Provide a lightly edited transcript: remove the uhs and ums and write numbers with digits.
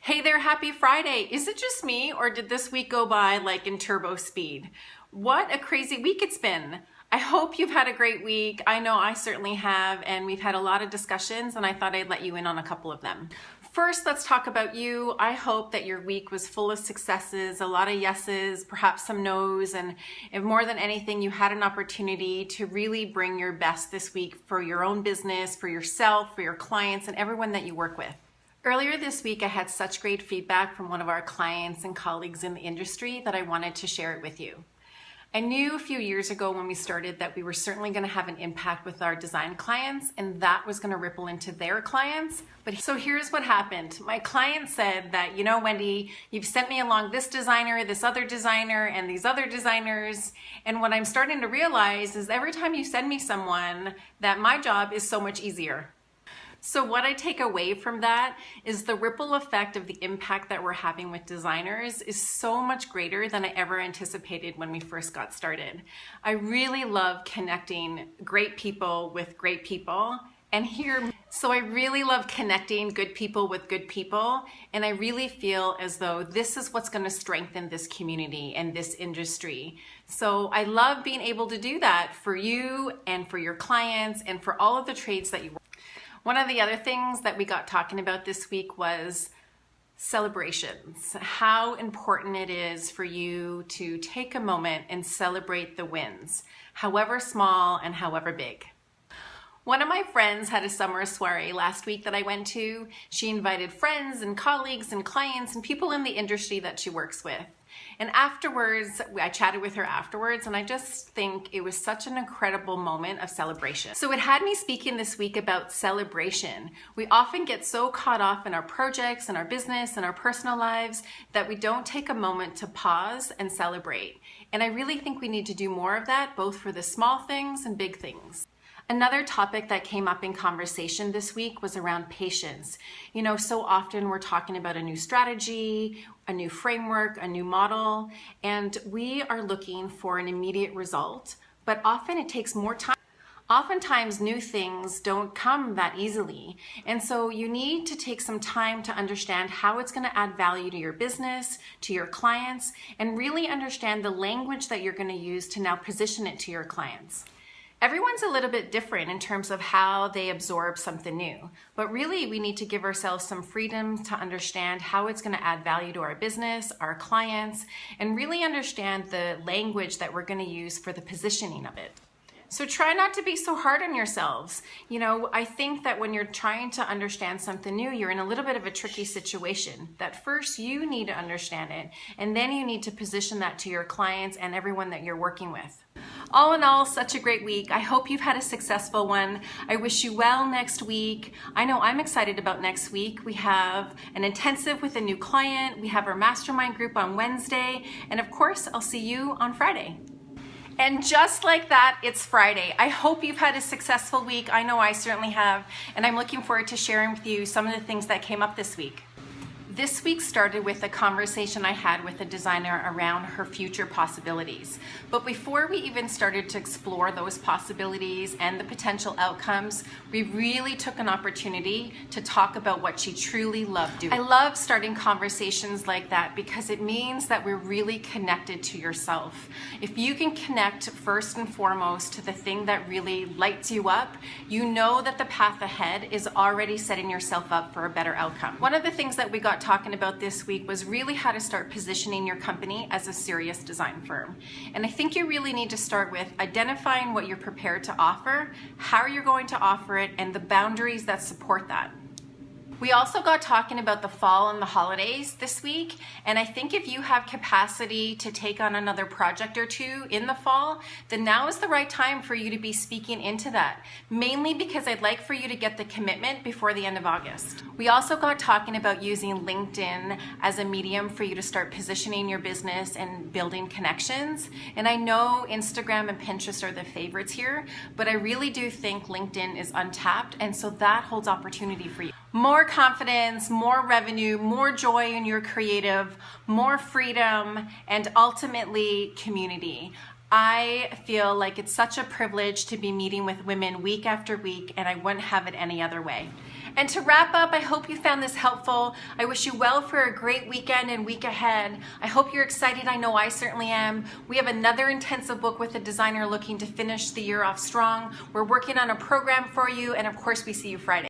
Hey there, happy Friday. Is it just me or did this week go by like in turbo speed? What a crazy week it's been. I hope you've had a great week. I know I certainly have, and we've had a lot of discussions, and I thought I'd let you in on a couple of them. First, let's talk about you. I hope that your week was full of successes, a lot of yeses, perhaps some nos, and more than anything, you had an opportunity to really bring your best this week for your own business, for yourself, for your clients, and everyone that you work with. Earlier this week, I had such great feedback from one of our clients and colleagues in the industry that I wanted to share it with you. I knew a few years ago when we started that we were certainly going to have an impact with our design clients, and that was going to ripple into their clients. So here's what happened. My client said that, you know, Wendy, you've sent me along this designer, this other designer, and these other designers. And what I'm starting to realize is every time you send me someone, that my job is so much easier. So what I take away from that is the ripple effect of the impact that we're having with designers is so much greater than I ever anticipated when we first got started. I really love connecting great people with great people. So I really love connecting good people with good people, and I really feel as though this is what's going to strengthen this community and this industry. So I love being able to do that for you and for your clients and for all of the trades that you work. One of the other things that we got talking about this week was celebrations. How important it is for you to take a moment and celebrate the wins, however small and however big. One of my friends had a summer soiree last week that I went to. She invited friends and colleagues and clients and people in the industry that she works with. And afterwards, I chatted with her afterwards, and I just think it was such an incredible moment of celebration. So it had me speaking this week about celebration. We often get so caught off in our projects and our business and our personal lives that we don't take a moment to pause and celebrate. And I really think we need to do more of that, both for the small things and big things. Another topic that came up in conversation this week was around patience. You know, so often we're talking about a new strategy, a new framework, a new model, and we are looking for an immediate result, but often it takes more time. Oftentimes new things don't come that easily, and so you need to take some time to understand how it's going to add value to your business, to your clients, and really understand the language that you're going to use to now position it to your clients. Everyone's a little bit different in terms of how they absorb something new, but really we need to give ourselves some freedom to understand how it's going to add value to our business, our clients, and really understand the language that we're going to use for the positioning of it. So try not to be so hard on yourselves. You know, I think that when you're trying to understand something new, you're in a little bit of a tricky situation. That first you need to understand it, and then you need to position that to your clients and everyone that you're working with. All in all, such a great week. I hope you've had a successful one. I wish you well next week. I know I'm excited about next week. We have an intensive with a new client. We have our mastermind group on Wednesday. And of course, I'll see you on Friday. And just like that, it's Friday. I hope you've had a successful week. I know I certainly have. And I'm looking forward to sharing with you some of the things that came up this week. This week started with a conversation I had with a designer around her future possibilities. But before we even started to explore those possibilities and the potential outcomes, we really took an opportunity to talk about what she truly loved doing. I love starting conversations like that because it means that we're really connected to yourself. If you can connect first and foremost to the thing that really lights you up, you know that the path ahead is already setting yourself up for a better outcome. One of the things that we got talking about this week was really how to start positioning your company as a serious design firm. And I think you really need to start with identifying what you're prepared to offer, how you're going to offer it, and the boundaries that support that. We also got talking about the fall and the holidays this week, and I think if you have capacity to take on another project or two in the fall, then now is the right time for you to be speaking into that, mainly because I'd like for you to get the commitment before the end of August. We also got talking about using LinkedIn as a medium for you to start positioning your business and building connections, and I know Instagram and Pinterest are the favorites here, but I really do think LinkedIn is untapped, and so that holds opportunity for you. More confidence, more revenue, more joy in your creative, more freedom, and ultimately community. I feel like it's such a privilege to be meeting with women week after week, and I wouldn't have it any other way. And to wrap up, I hope you found this helpful. I wish you well for a great weekend and week ahead. I hope you're excited. I know I certainly am. We have another intensive book with a designer looking to finish the year off strong. We're working on a program for you, and of course, we see you Friday.